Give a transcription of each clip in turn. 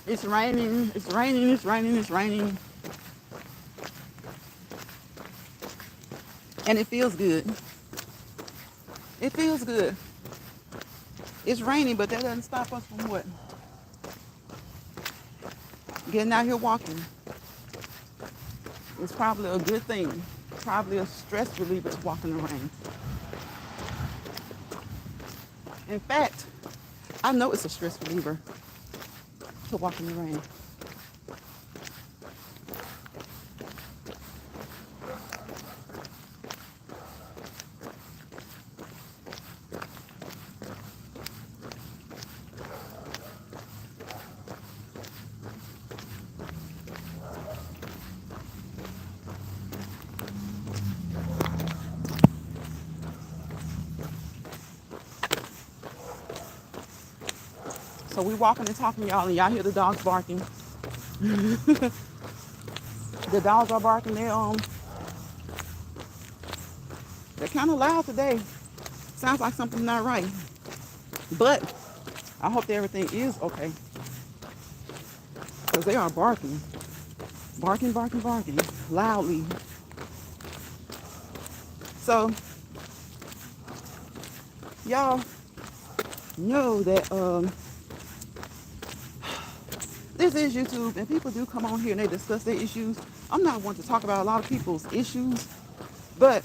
It's raining, it's raining, it's raining, it's raining. And it feels good. It feels good. It's raining, but that doesn't stop us from what? Getting out here walking. It's probably a good thing. Probably a stress reliever to walk in the rain. In fact, I know it's a stress reliever to walk in the rain. So we walking and talking, y'all, and y'all hear the dogs barking. The dogs are barking. They're kind of loud today. Sounds like something's not right. But I hope that everything is okay. Because they are barking. Barking, barking, barking. Loudly. So, y'all know that this is YouTube, and people do come on here and they discuss their issues. I'm not one to talk about a lot of people's issues, but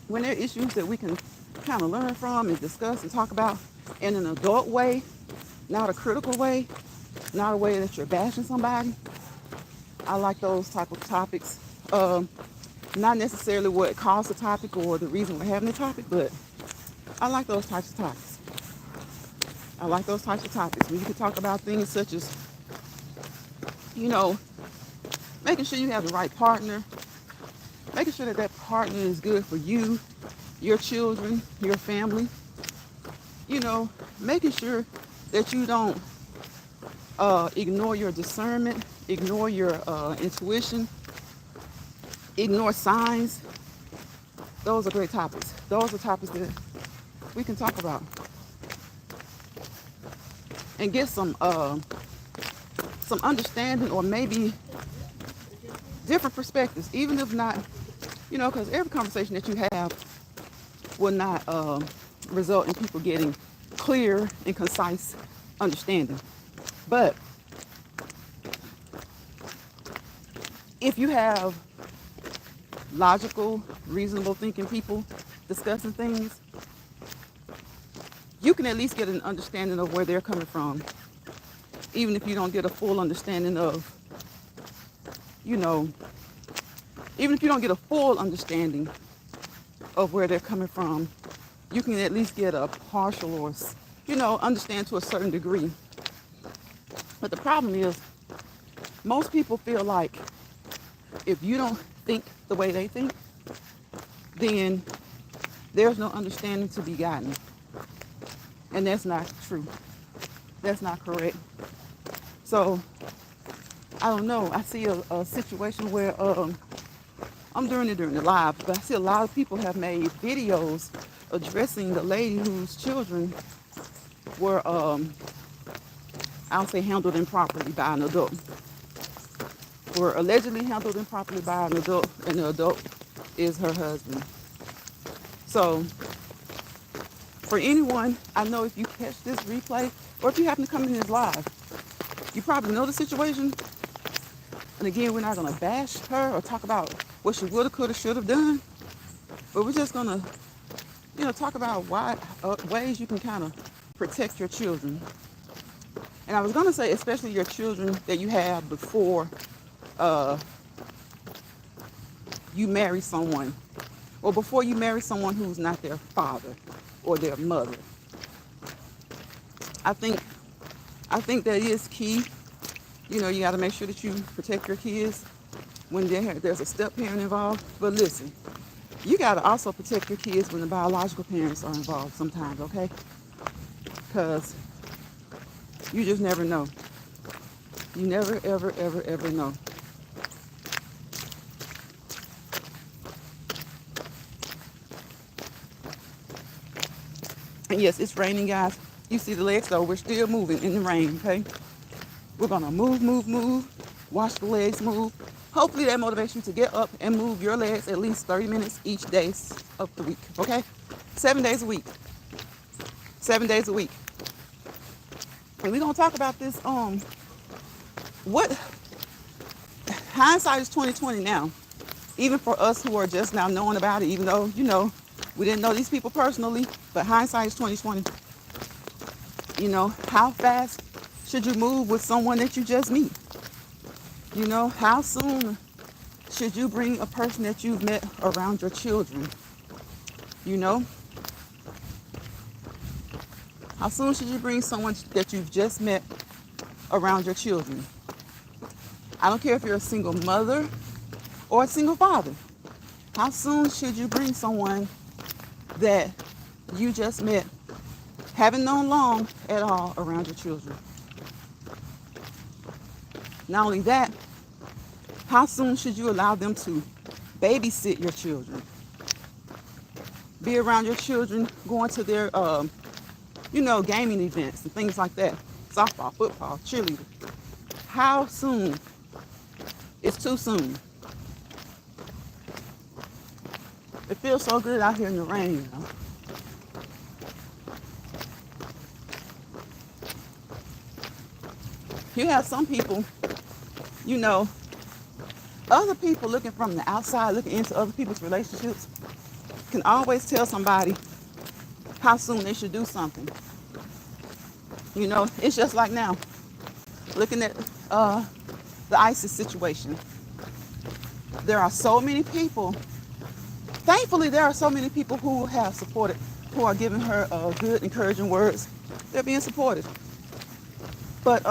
when there are issues that we can kind of learn from and discuss and talk about in an adult way, not a critical way, not a way that you're bashing somebody, I like those type of topics. Not necessarily what caused the topic or the reason we're having the topic, but I like those types of topics. I like those types of topics where you can talk about things such as, making sure you have the right partner, making sure that that partner is good for you, your children, your family, making sure that you don't ignore your discernment, ignore your intuition, ignore signs. Those are great topics. Those are topics that we can talk about and get some understanding, or maybe different perspectives, even if not, because every conversation that you have will not result in people getting clear and concise understanding. But if you have logical, reasonable thinking people discussing things, you can at least get an understanding of where they're coming from, even if you don't get a full understanding of, even if you don't get a full understanding of where they're coming from, you can at least get a partial or, understand to a certain degree. But the problem is, most people feel like if you don't think the way they think, then there's no understanding to be gotten. And that's not true. That's not correct. So, I don't know. I see a situation where I'm doing it during the live, but I see a lot of people have made videos addressing the lady whose children were, I'll say, handled improperly by an adult. Were allegedly handled improperly by an adult, and the adult is her husband. So, for anyone, I know if you catch this replay, or if you happen to come in this live, you probably know the situation. And again, we're not going to bash her or talk about what she woulda, coulda, should have done. But we're just going to, talk about ways you can kind of protect your children. And I was going to say, especially your children that you have before you marry someone, or before you marry someone who's not their father or their mother. I think that is key. You got to make sure that you protect your kids when there's a step parent involved. But listen, you got to also protect your kids when the biological parents are involved sometimes, okay? Because you just never know. You never, ever, ever, ever know. And yes, it's raining, guys. You see the legs, though. We're still moving in the rain, okay? We're gonna move, move, move. Watch the legs move. Hopefully that motivates you to get up and move your legs at least 30 minutes each day of the week, okay? 7 days a week. 7 days a week. And we're gonna talk about this, what hindsight is 2020 now. Even for us who are just now knowing about it, even though, we didn't know these people personally, but hindsight is 2020. How fast should you move with someone that you just meet? How soon should you bring a person that you've met around your children? How soon should you bring someone that you've just met around your children? I don't care if you're a single mother or a single father. How soon should you bring someone that you just met, haven't known long at all, around your children? Not only that, how soon should you allow them to babysit your children? Be around your children, going to their, gaming events and things like that. Softball, football, cheerleader. How soon? It's too soon. It feels so good out here in the rain, You have some people, other people looking from the outside, looking into other people's relationships, can always tell somebody how soon they should do something. It's just like now, looking at the ISIS situation. There are so many people, thankfully there are so many people who have supported, who are giving her good, encouraging words. They're being supported. But,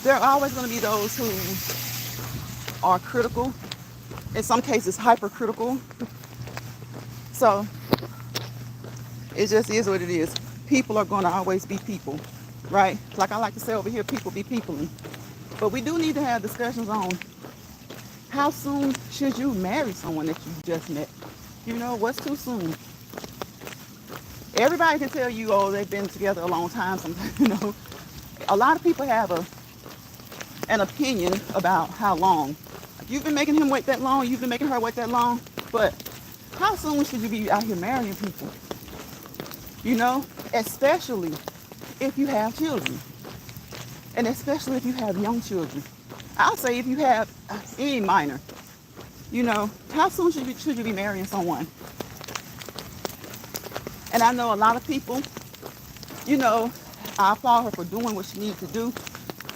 there are always going to be those who are critical, in some cases hypercritical. So it just is what it is. People are going to always be people, right? Like I like to say over here, people be peopling. But we do need to have discussions on how soon should you marry someone that you just met? What's too soon? Everybody can tell you, oh, they've been together a long time. Sometimes, a lot of people have an opinion about how long. Like, you've been making him wait that long, you've been making her wait that long, but how soon should you be out here marrying people? Especially if you have children. And especially if you have young children. I'll say if you have any minor, how soon should you be marrying someone? And I know a lot of people, I applaud her for doing what she needs to do.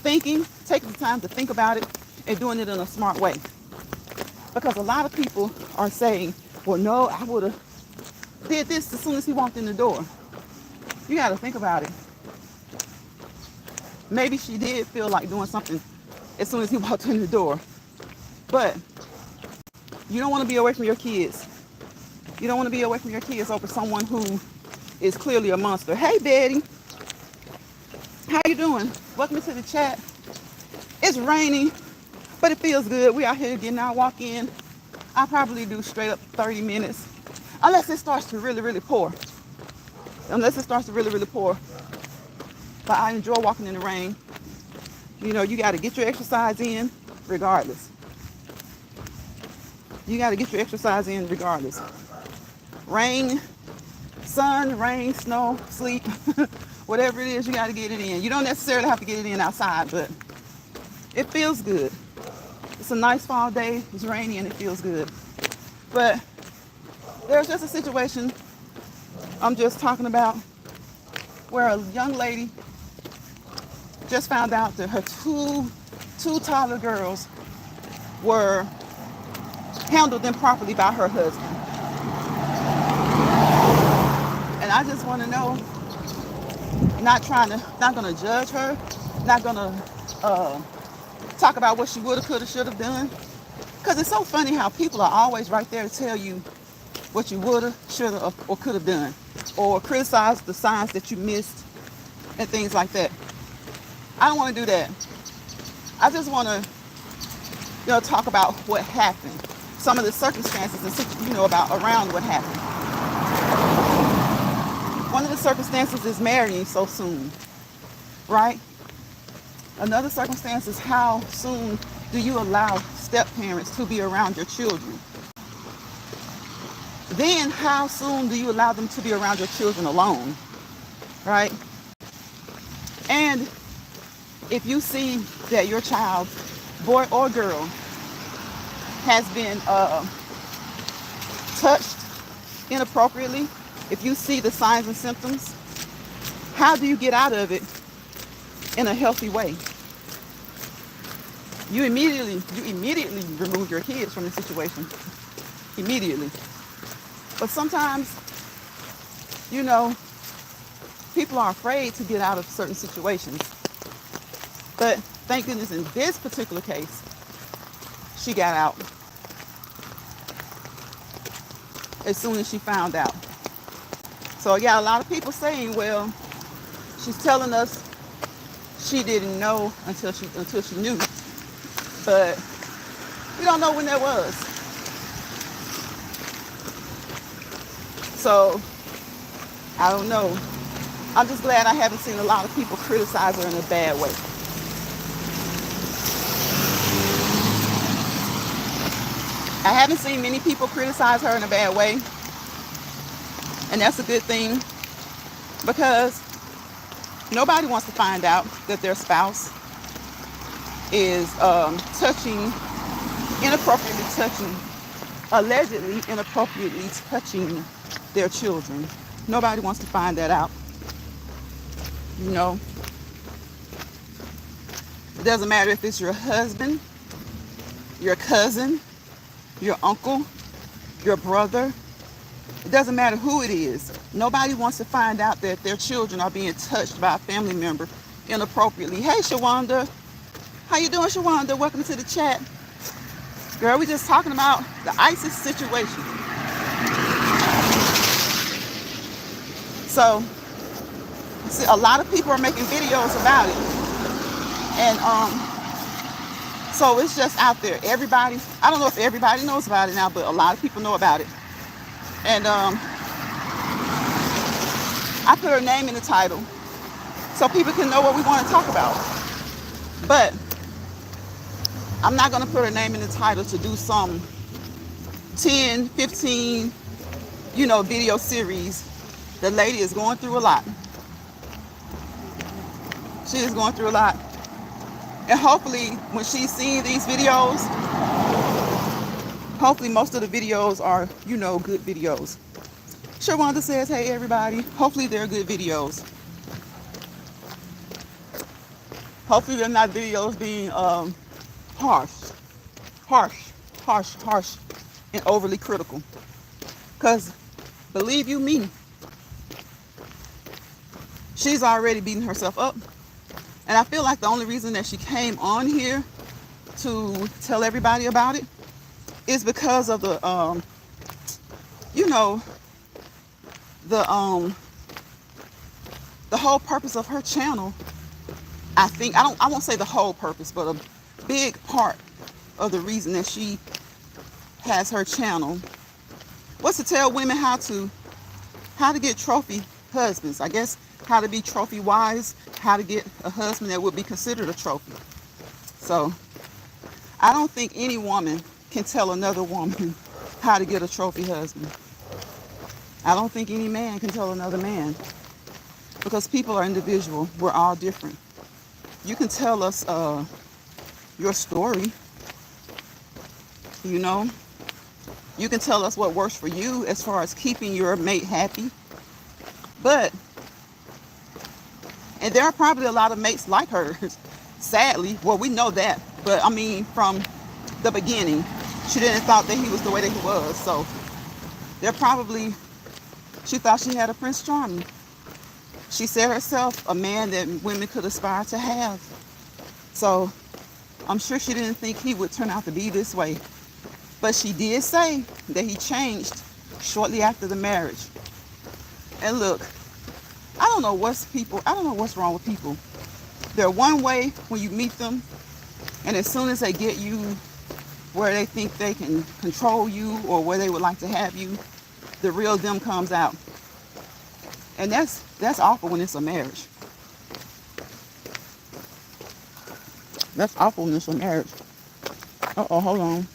Taking the time to think about it and doing it in a smart way. Because a lot of people are saying, well, no, I would have did this as soon as he walked in the door. You got to think about it. Maybe she did feel like doing something as soon as he walked in the door. But you don't want to be away from your kids. You don't want to be away from your kids over someone who is clearly a monster. Hey, Betty. How you doing? Welcome to the chat. It's raining, but it feels good. We out here getting our walk in. I'll probably do straight up 30 minutes. Unless it starts to really, really pour. But I enjoy walking in the rain. You got to get your exercise in regardless. Rain, sun, rain, snow, sleet, whatever it is, you got to get it in. You don't necessarily have to get it in outside, but it feels good. It's a nice fall day. It's rainy and it feels good. But there's just a situation I'm just talking about where a young lady just found out that her two toddler girls were handled improperly by her husband. And I just want to know, not going to judge her, not going to talk about what she would have, could have, should have done. Because it's so funny how people are always right there to tell you what you would have, should have, or could have done. Or criticize the signs that you missed and things like that. I don't want to do that. I just want to, talk about what happened. Some of the circumstances and, about around what happened. One of the circumstances is marrying so soon. right? Another circumstance is how soon do you allow step parents to be around your children? Then how soon do you allow them to be around your children alone, right? And if you see that your child, boy or girl, has been touched inappropriately, if you see the signs and symptoms, how do you get out of it in a healthy way? You immediately remove your kids from the situation. Immediately. But sometimes, you know, people are afraid to get out of certain situations. But thank goodness in this particular case, she got out as soon as she found out. So yeah, a lot of people saying, well, she's telling us she didn't know until she knew. But we don't know when that was. So I don't know. I'm just glad I haven't seen a lot of people criticize her in a bad way. I haven't seen many people criticize her in a bad way. And that's a good thing, because nobody wants to find out that their spouse is allegedly inappropriately touching their children. Nobody wants to find that out. You know, it doesn't matter if it's your husband, your cousin, your uncle, your brother. It doesn't matter who it is. Nobody wants to find out that their children are being touched by a family member inappropriately. Hey, Shawanda. How you doing, Shawanda? Welcome to the chat. Girl, we just talking about the ISIS situation. So, see, a lot of people are making videos about it. And so it's just out there. Everybody, I don't know if everybody knows about it now, but a lot of people know about it. And I put her name in the title so people can know what we want to talk about. But I'm not going to put her name in the title to do some 10, 15, video series. The lady is going through a lot. She is going through a lot. And hopefully when she's seeing these videos, hopefully most of the videos are, good videos. Shawanda says, hey everybody, hopefully they're good videos. Hopefully they're not videos being harsh, and overly critical. Because believe you me, she's already beating herself up. And I feel like the only reason that she came on here to tell everybody about it is because of the whole purpose of her channel. I think I won't say the whole purpose, but a big part of the reason that she has her channel was to tell women how to get trophy husbands. I guess how to be trophy wives, how to get a husband that would be considered a trophy. So I don't think any woman can tell another woman how to get a trophy husband. I don't think any man can tell another man, because people are individual. We're all different. You can tell us your story. You can tell us what works for you as far as keeping your mate happy. And there are probably a lot of mates like hers, sadly. Well, we know that. But I mean, from the beginning, she didn't thought that he was the way that he was. So she thought she had a Prince Charming. She said herself, a man that women could aspire to have. So I'm sure she didn't think he would turn out to be this way. But she did say that he changed shortly after the marriage. And look, I don't know what's wrong with people. They're one way when you meet them, and as soon as they get you where they think they can control you or where they would like to have you, the real them comes out. And that's awful when it's a marriage. That's awfulness of marriage. Uh-oh, hold on.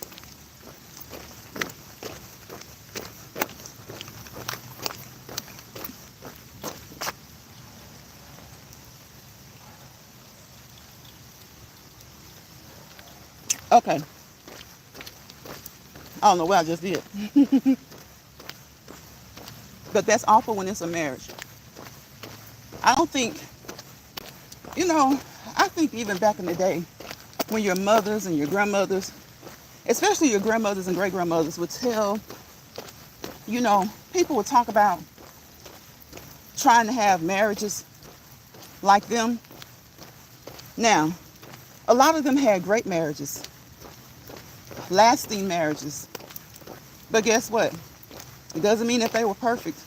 Okay. I don't know what I just did. But that's awful when it's a marriage. I don't think, you know, I think even back in the day, when your mothers and your grandmothers, especially your grandmothers and great grandmothers, would tell, people would talk about trying to have marriages like them. Now, a lot of them had great marriages, lasting marriages. But guess what? It doesn't mean that they were perfect.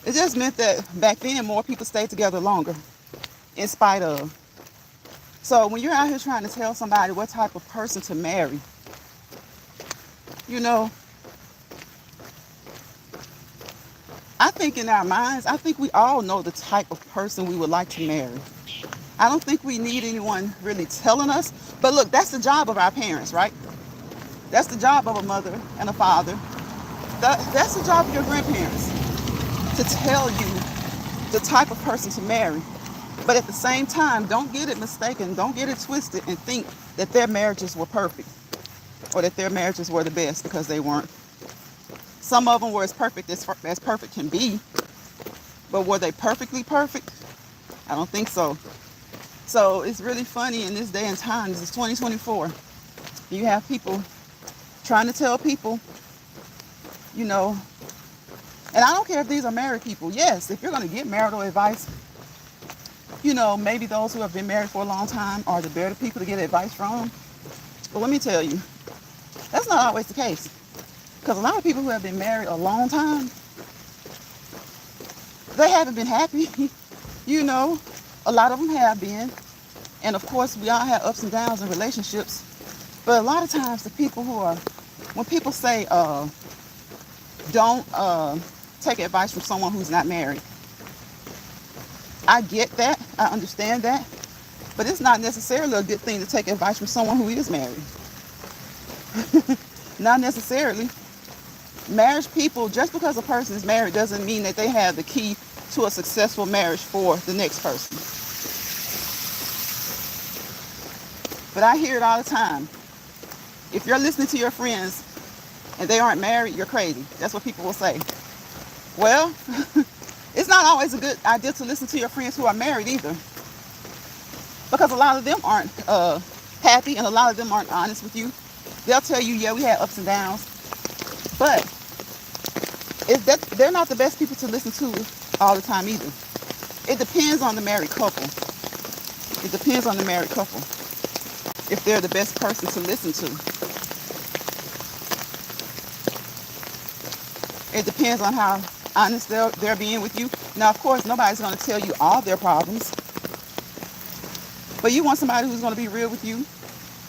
It just meant that back then more people stayed together longer, in spite of. So when you're out here trying to tell somebody what type of person to marry, I think in our minds, I think we all know the type of person we would like to marry. I don't think we need anyone really telling us. But look, that's the job of our parents, right? That's the job of a mother and a father. That's the job of your grandparents, to tell you the type of person to marry. But at the same time, don't get it mistaken. Don't get it twisted and think that their marriages were perfect or that their marriages were the best, because they weren't. Some of them were as perfect as perfect can be. But were they perfectly perfect? I don't think so. So it's really funny in this day and time. This is 2024. You have people trying to tell people, and I don't care if these are married people. Yes, if you're going to get marital advice, maybe those who have been married for a long time are the better people to get advice from. But let me tell you, that's not always the case. Because a lot of people who have been married a long time, they haven't been happy. A lot of them have been. And of course, we all have ups and downs in relationships. But a lot of times when people say, don't take advice from someone who's not married, I get that. I understand that. But it's not necessarily a good thing to take advice from someone who is married. Not necessarily. Marriage people, just because a person is married doesn't mean that they have the key to a successful marriage for the next person. But I hear it all the time. If you're listening to your friends and they aren't married, you're crazy. That's what people will say. Well, it's not always a good idea to listen to your friends who are married either. Because a lot of them aren't happy, and a lot of them aren't honest with you. They'll tell you, yeah, we had ups and downs. But they're not the best people to listen to all the time either. It depends on the married couple. It depends on the married couple if they're the best person to listen to. It depends on how honest they're being with you. Now, of course, nobody's going to tell you all their problems. But you want somebody who's going to be real with you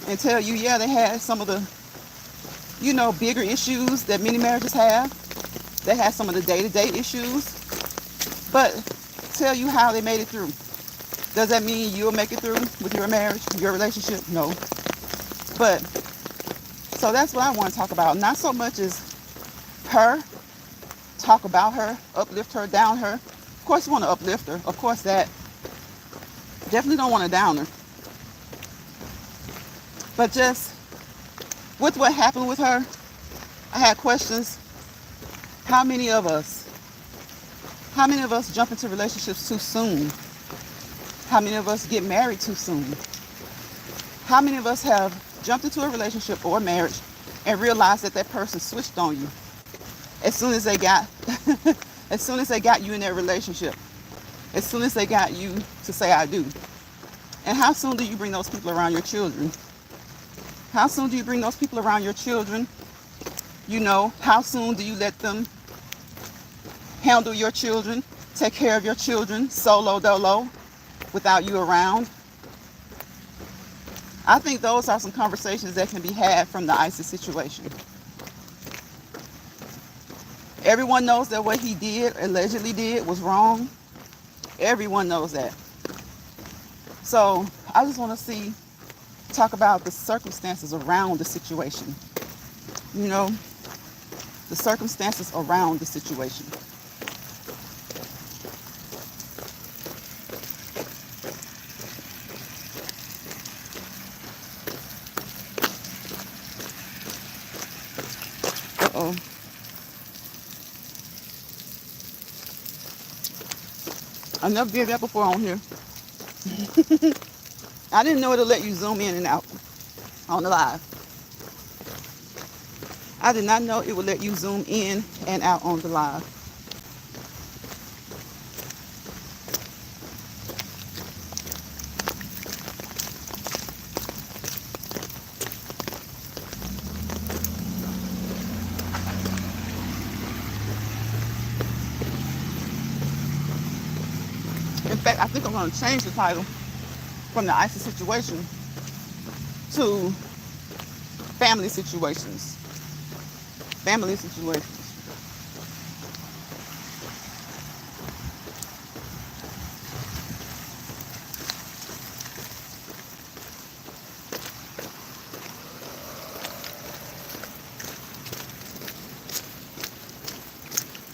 and tell you, yeah, they had some of the, bigger issues that many marriages have. They had some of the day-to-day issues. But tell you how they made it through. Does that mean you'll make it through with your marriage, your relationship? No. But, so that's what I want to talk about. Not so much as her, talk about her, uplift her, down her. Of course you want to uplift her. Of course that. Definitely don't want to down her. But just with what happened with her, I had questions. How many of us jump into relationships too soon? How many of us get married too soon? How many of us have jumped into a relationship or a marriage and realized that person switched on you as soon as they got you in that relationship? As soon as they got you to say I do. And how soon do you bring those people around your children? How soon do you bring those people around your children? How soon do you let them handle your children, take care of your children, solo dolo, without you around? I think those are some conversations that can be had from the ISIS situation. Everyone knows that what he allegedly did, was wrong. Everyone knows that. So I just want to see talk about the circumstances around the situation. You know, the circumstances around the situation. Uh-oh. I never did that before on here. I didn't know it'll let you zoom in and out on the live. I did not know it would let you zoom in and out on the live. In fact, I think I'm going to change the title from the ISIS situation to family situations. Family situations.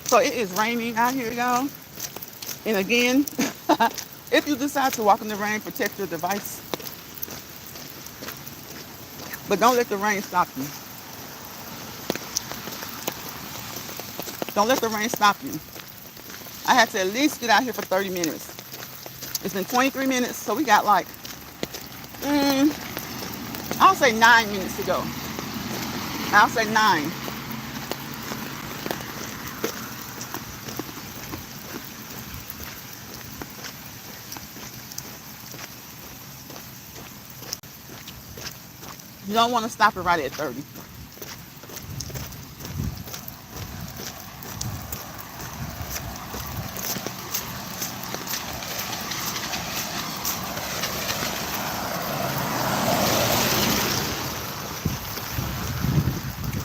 So it is raining out here, y'all. And again, if you decide to walk in the rain, protect your device. But don't let the rain stop you. Don't let the rain stop you. I had to at least get out here for 30 minutes. It's been 23 minutes, so we got like, I'll say 9 minutes to go. I'll say 9. You don't want to stop it right at 30.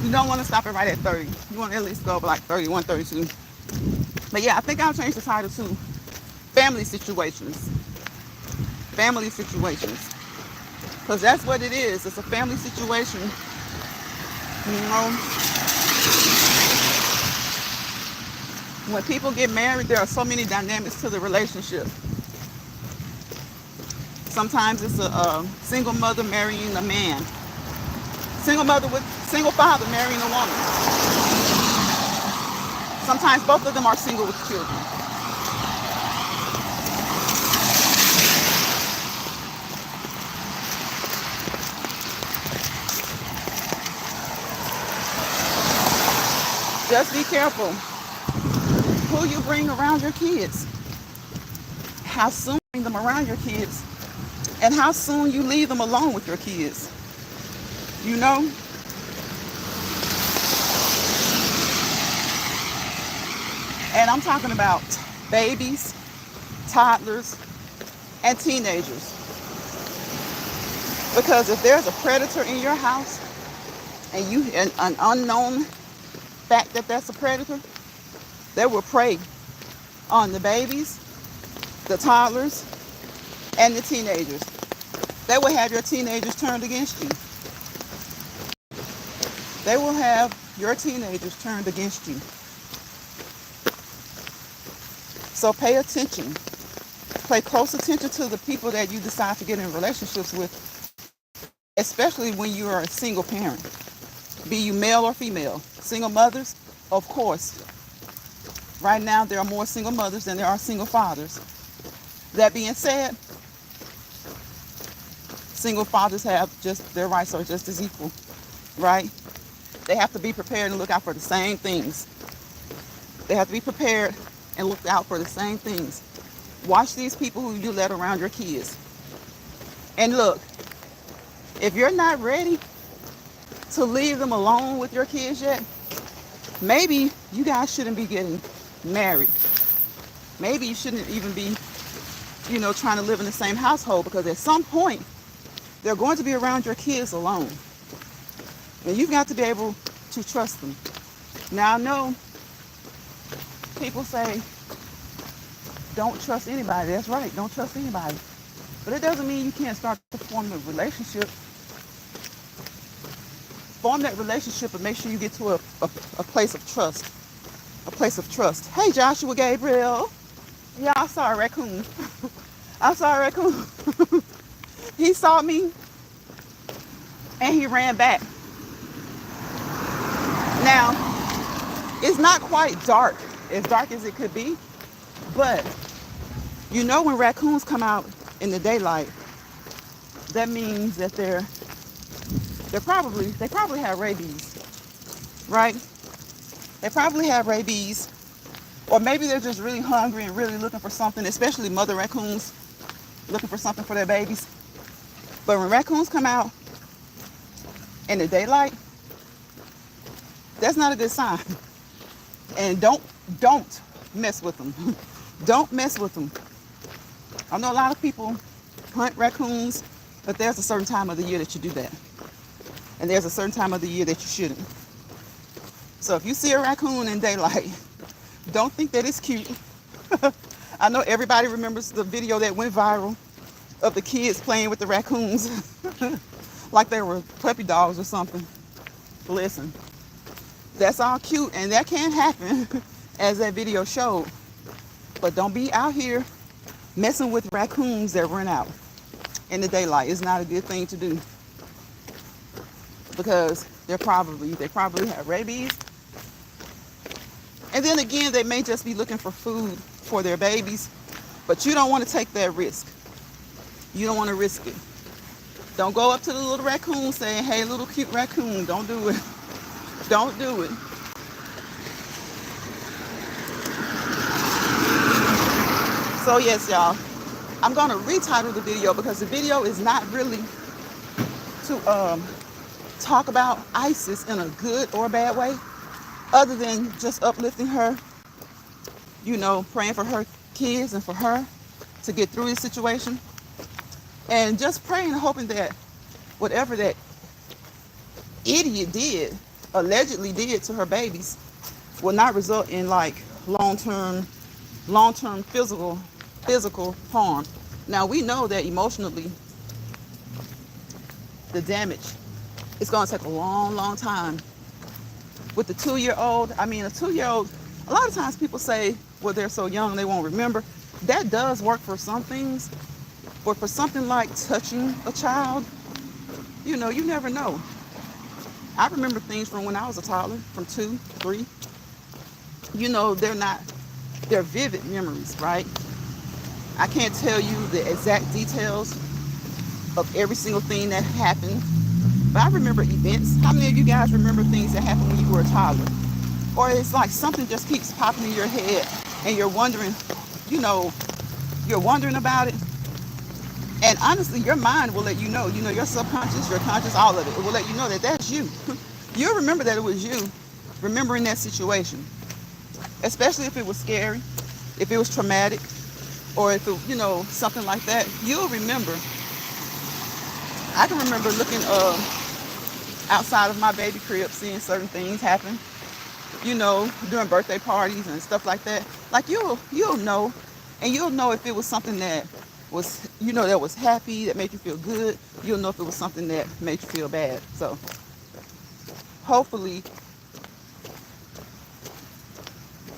You don't want to stop it right at 30. You want to at least go over like 31, 32. But yeah, I think I'll change the title to family situations. Family situations. Because that's what it is. It's a family situation. You know, when people get married, there are so many dynamics to the relationship. Sometimes it's a single mother marrying a man. Single father marrying a woman. Sometimes both of them are single with children. Just be careful who you bring around your kids. How soon you bring them around your kids, and how soon you leave them alone with your kids. You know? And I'm talking about babies, toddlers, and teenagers. Because if there's a predator in your house, and an unknown fact that that's a predator, they will prey on the babies, the toddlers, and the teenagers. They will have your teenagers turned against you. They will have your teenagers turned against you. So pay attention. Pay close attention to the people that you decide to get in relationships with, especially when you are a single parent. Be you male or female. Single mothers, of course. Right now, there are more single mothers than there are single fathers. That being said, single fathers have just, their rights are just as equal, right? They have to be prepared and look out for the same things. They have to be prepared and look out for the same things. Watch these people who you let around your kids. And look, if you're not ready to leave them alone with your kids yet, maybe you guys shouldn't be getting married. Maybe you shouldn't even be, trying to live in the same household, because at some point, they're going to be around your kids alone. And you've got to be able to trust them. Now, I know people say, don't trust anybody. That's right, don't trust anybody. But it doesn't mean you can't start to form a relationship. Form that relationship and make sure you get to a place of trust. A place of trust. Hey, Joshua Gabriel. Yeah, I saw a raccoon. I saw a raccoon. He saw me and he ran back. Now, it's not quite dark, as dark as it could be, but you know when raccoons come out in the daylight, that means that they probably have rabies, right? They probably have rabies, or maybe they're just really hungry and really looking for something, especially mother raccoons looking for something for their babies. But when raccoons come out in the daylight, that's not a good sign. And don't mess with them. Don't mess with them. I know a lot of people hunt raccoons, but there's a certain time of the year that you do that. And there's a certain time of the year that you shouldn't. So if you see a raccoon in daylight, don't think that it's cute. I know everybody remembers the video that went viral of the kids playing with the raccoons like they were puppy dogs or something. Listen, that's all cute and that can happen as that video showed. But don't be out here messing with raccoons that run out in the daylight. It's not a good thing to do because they probably have rabies. And then again, they may just be looking for food for their babies, but you don't want to take that risk. You don't want to risk it. Don't go up to the little raccoon saying, hey, little cute raccoon, don't do it. Don't do it. So yes, y'all, I'm going to retitle the video because the video is not really to talk about Isis in a good or bad way, other than just uplifting her, you know, praying for her kids and for her to get through this situation. And just praying and hoping that whatever that idiot allegedly did to her babies will not result in like long-term physical harm. Now we know that emotionally the damage is going to take a long time. With the 2-year-old, a 2-year-old, a lot of times people say, well, they're so young they won't remember. That does work for some things, but for something like touching a child, you know, you never know. I remember things from when I was a toddler, from 2, 3. You know, they're vivid memories, right? I can't tell you the exact details of every single thing that happened, but I remember events. How many of you guys remember things that happened when you were a toddler? Or it's like something just keeps popping in your head and you're wondering, you're wondering about it. And honestly, your mind will let you know, your subconscious, your conscious, all of it. It will let you know that that's you. You'll remember that it was you remembering that situation. Especially if it was scary, if it was traumatic, or if it, something like that, you'll remember. I can remember looking outside of my baby crib, seeing certain things happen, during birthday parties and stuff like that. Like you'll know, and you'll know if it was something that was, that was happy, that made you feel good. You'll know if it was something that made you feel bad. So hopefully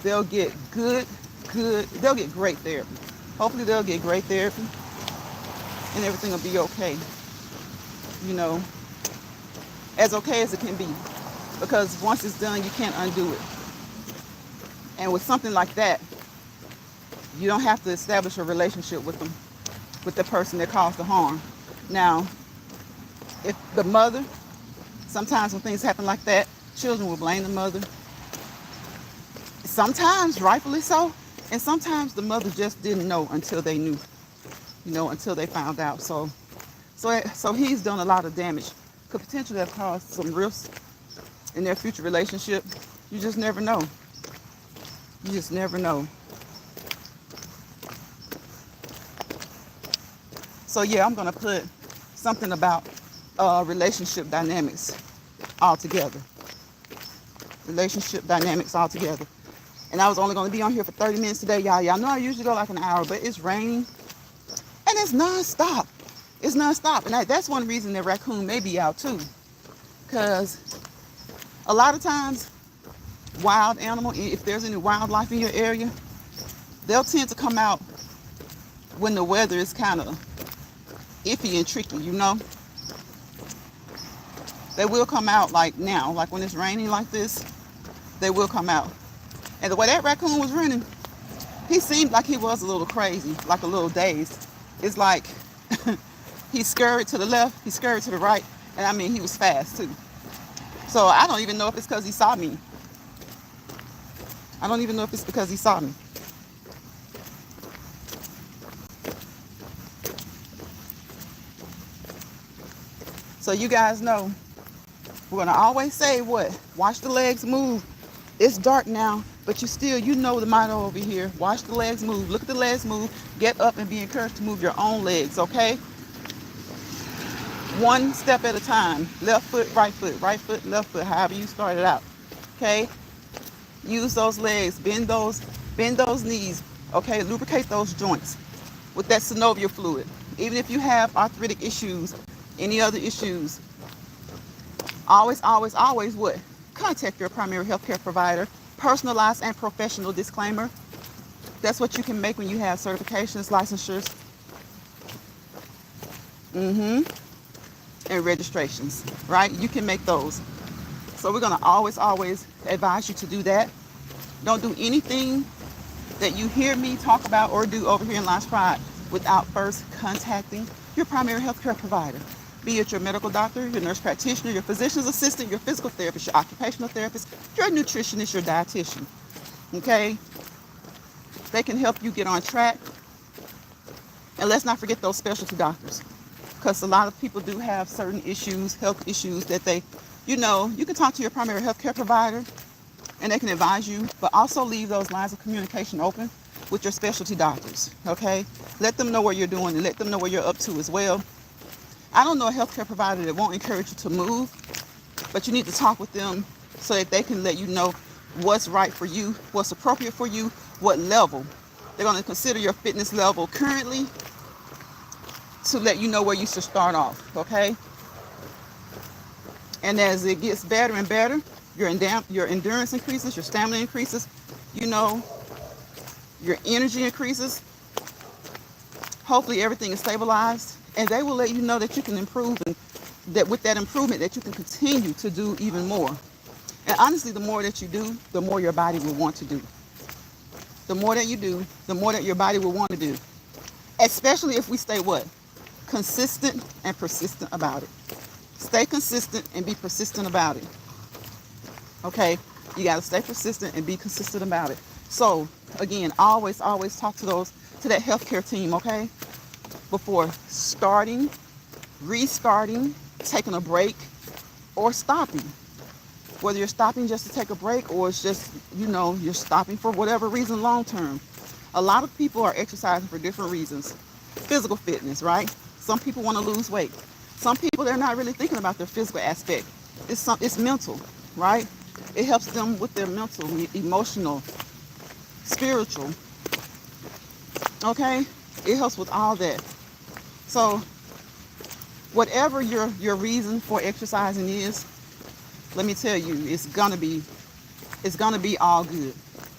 they'll get they'll get great therapy. Hopefully they'll get great therapy and everything will be okay. As okay as it can be. Because once it's done, you can't undo it. And with something like that, you don't have to establish a relationship with them, with the person that caused the harm. Now, if the mother, sometimes when things happen like that, children will blame the mother. Sometimes, rightfully so, and sometimes the mother just didn't know until they knew, until they found out. So he's done a lot of damage. Could potentially have caused some risks in their future relationship. You just never know. You just never know. So yeah, I'm gonna put something about relationship dynamics altogether. Relationship dynamics altogether. And I was only gonna be on here for 30 minutes today, y'all. Y'all know I usually go like an hour, but it's raining. And it's nonstop. It's nonstop. And that's one reason that raccoon may be out too. Because a lot of times, wild animal, if there's any wildlife in your area, they'll tend to come out when the weather is kind of iffy and tricky, you know. They will come out like now, like when it's raining like this, they will come out. And the way that raccoon was running, he seemed like he was a little crazy, like a little dazed. It's like he scurried to the left, he scurried to the right, and I mean, he was fast too. So I don't even know if it's because he saw me. I don't even know if it's because he saw me. So you guys know, we're gonna always say what? Watch the legs move. It's dark now, but you know the motto over here. Watch the legs move. Look at the legs move. Get up and be encouraged to move your own legs, okay? One step at a time. Left foot, left foot, however you started out, okay? Use those legs, bend those knees, okay? Lubricate those joints with that synovial fluid. Even if you have arthritic issues, any other issues, always what? Contact your primary healthcare provider. Personalized and professional disclaimer. That's what you can make when you have certifications, licensures, and registrations, right? You can make those. So we're gonna always advise you to do that. Don't do anything that you hear me talk about or do over here in Lodge Pride without first contacting your primary healthcare provider. Be it your medical doctor, your nurse practitioner, your physician's assistant, your physical therapist, your occupational therapist, your nutritionist, your dietitian, okay? They can help you get on track. And let's not forget those specialty doctors, because a lot of people do have certain issues, health issues that you can talk to your primary healthcare provider and they can advise you, but also leave those lines of communication open with your specialty doctors, okay? Let them know what you're doing and let them know what you're up to as well. I don't know a healthcare provider that won't encourage you to move, but you need to talk with them so that they can let you know what's right for you, what's appropriate for you, what level. They're going to consider your fitness level currently to let you know where you should start off, okay? And as it gets better and better, your endurance increases, your stamina increases, your energy increases. Hopefully everything is stabilized. And they will let you know that you can improve, and that with that improvement that you can continue to do even more. And honestly, the more that you do, the more your body will want to do. The more that you do, the more that your body will want to do. Especially if we stay what? Consistent and persistent about it. Stay consistent and be persistent about it. Okay? You got to stay persistent and be consistent about it. So, again, always talk to that healthcare team, okay? Before starting, restarting, taking a break, or stopping. Whether you're stopping just to take a break or it's just, you're stopping for whatever reason long term. A lot of people are exercising for different reasons. Physical fitness, right? Some people want to lose weight. Some people, they're not really thinking about their physical aspect. It's mental, right? It helps them with their mental, emotional, spiritual. Okay? It helps with all that. So, whatever your reason for exercising is, let me tell you, it's gonna be all good.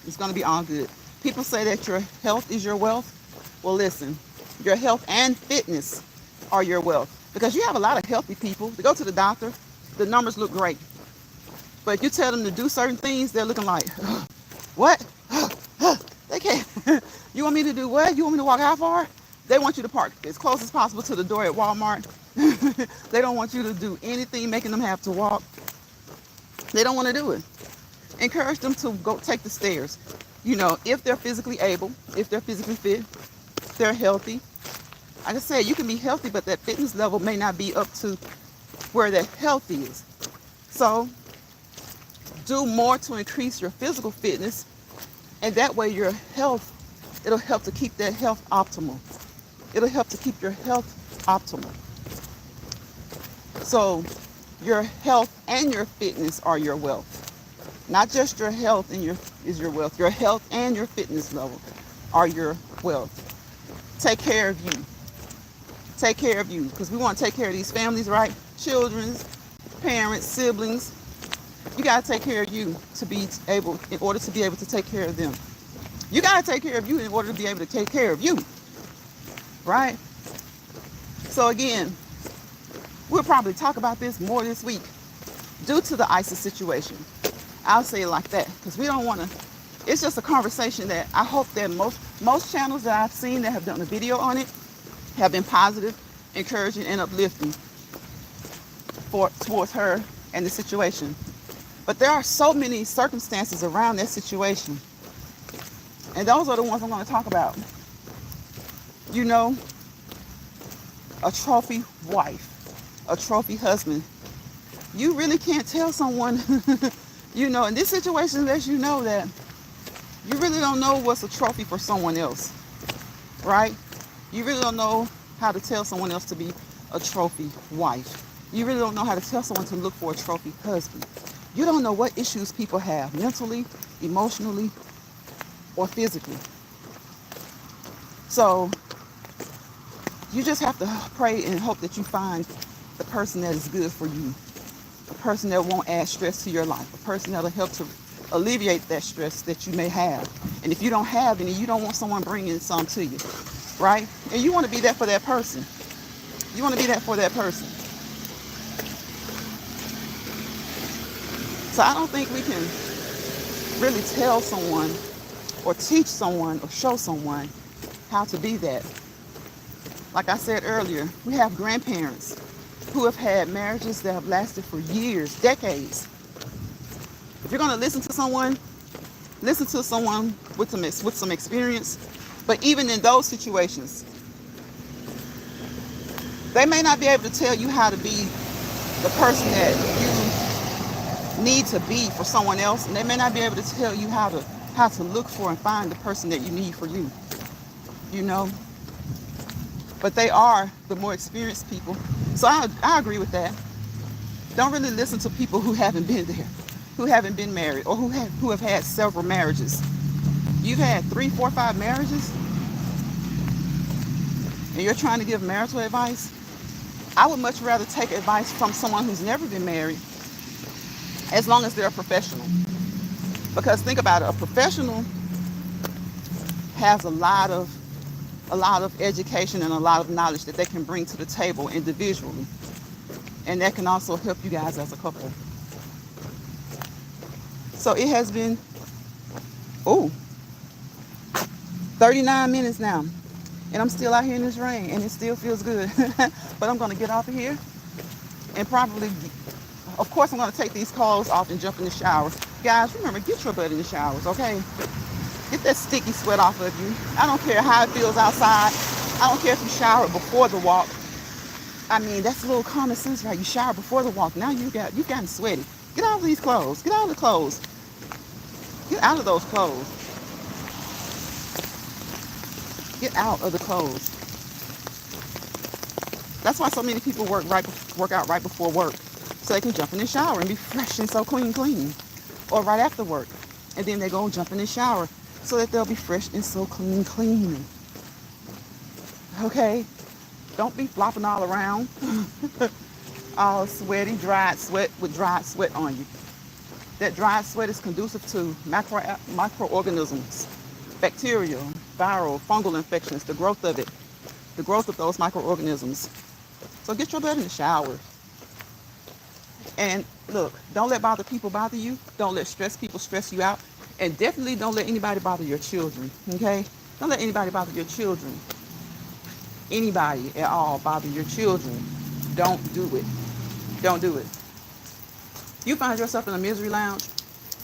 It's gonna be all good. People say that your health is your wealth. Well, listen, your health and fitness are your wealth, because you have a lot of healthy people. They go to the doctor, the numbers look great, but you tell them to do certain things, they're looking like, what? They can't. You want me to do what? You want me to walk how far? They want you to park as close as possible to the door at Walmart. They don't want you to do anything making them have to walk. They don't want to do it. Encourage them to go take the stairs. If they're physically able, if they're physically fit, they're healthy. Like I said, you can be healthy, but that fitness level may not be up to where that health is. So do more to increase your physical fitness, and that way your health, it'll help to keep that health optimal. It'll help to keep your health optimal. So your health and your fitness are your wealth. Not just your health is your wealth. Your health and your fitness level are your wealth. Take care of you. Take care of you, because we want to take care of these families, right? Children, parents, siblings. You got to take care of you to be able, in order to be able to take care of them. You got to take care of you in order to be able to take care of you, right? So again, we'll probably talk about this more this week due to the ISIS situation. I'll say it like that, because we don't want to, it's just a conversation that I hope that most channels that I've seen that have done a video on it have been positive, encouraging, and uplifting towards her and the situation. But there are so many circumstances around that situation. And those are the ones I'm going to talk about. You know, a trophy wife, a trophy husband. You really can't tell someone, you know, in this situation, unless you know that you really don't know what's a trophy for someone else, right? You really don't know how to tell someone else to be a trophy wife. You really don't know how to tell someone to look for a trophy husband. You don't know what issues people have mentally, emotionally, or physically. So you just have to pray and hope that you find the person that is good for you, a person that won't add stress to your life, a person that will help to alleviate that stress that you may have. And if you don't have any, you don't want someone bringing some to you, right? And you want to be that for that person. You want to be that for that person. So I don't think we can really tell someone or teach someone or show someone how to be that. Like I said earlier, we have grandparents who have had marriages that have lasted for years, decades. If you're going to listen to someone with some experience. But even in those situations, they may not be able to tell you how to be the person that you need to be for someone else, and they may not be able to tell you how to look for and find the person that you need for you. You know, but they are the more experienced people. So I agree with that. Don't really listen to people who haven't been there, who haven't been married, or who have had several marriages. You've had 3, 4, 5 marriages, and you're trying to give marital advice. I would much rather take advice from someone who's never been married, as long as they're a professional. Because think about it, a professional has a lot of education and a lot of knowledge that they can bring to the table individually. And that can also help you guys as a couple. So it has been, 39 minutes now. And I'm still out here in this rain, and it still feels good. But I'm going to get off of here and probably, of course, I'm going to take these clothes off and jump in the shower. Guys, remember, get your butt in the showers, okay? Get that sticky sweat off of you. I don't care how it feels outside. I don't care if you shower before the walk. I mean, that's a little common sense, right? You shower before the walk. Now you've gotten sweaty. Get out of these clothes. Get out of the clothes. Get out of those clothes. Get out of the clothes. That's why so many people work out right before work, so they can jump in the shower and be fresh and so clean. Or right after work, and then they go and jump in the shower so that they'll be fresh and so clean. Okay? Don't be flopping all around, all sweaty, dried sweat with dried sweat on you. That dried sweat is conducive to microorganisms, bacterial, viral, fungal infections, the growth of those microorganisms. So get your butt in the shower. And look, don't let people bother you. Don't let stress people stress you out. And definitely don't let anybody bother your children, okay? Don't let anybody bother your children. Anybody at all bother your children. Don't do it. Don't do it. You find yourself in a misery lounge,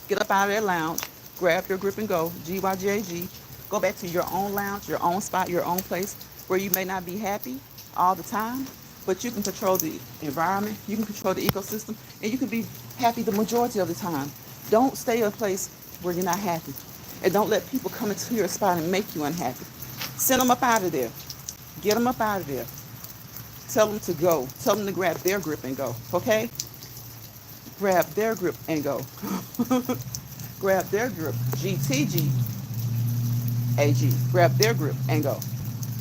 get up out of that lounge, grab your grip and go, G-Y-G-A-G. Go back to your own lounge, your own spot, your own place where you may not be happy all the time, but you can control the environment, you can control the ecosystem, and you can be happy the majority of the time. Don't stay in a place where you're not happy. And don't let people come into your spot and make you unhappy. Send them up out of there. Get them up out of there. Tell them to go. Tell them to grab their grip and go, okay? Grab their grip and go. Grab their grip, G-T-G-A-G. Grab their grip and go.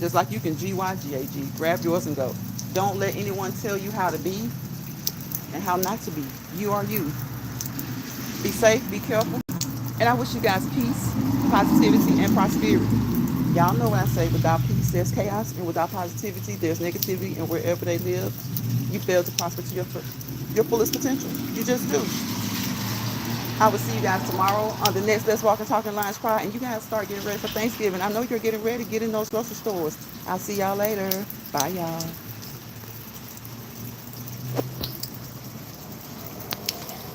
Just like you can GYGAG, grab yours and go. Don't let anyone tell you how to be and how not to be. You are you. Be safe, be careful, and I wish you guys peace, positivity, and prosperity. Y'all know what I say, without peace, there's chaos, and without positivity, there's negativity, and wherever they live, you fail to prosper to your fullest potential. You just do. I will see you guys tomorrow on the next Let's Walk and Talk and Lines Cry, and you guys start getting ready for Thanksgiving. I know you're getting ready, get in those grocery stores. I'll see y'all later. Bye, y'all.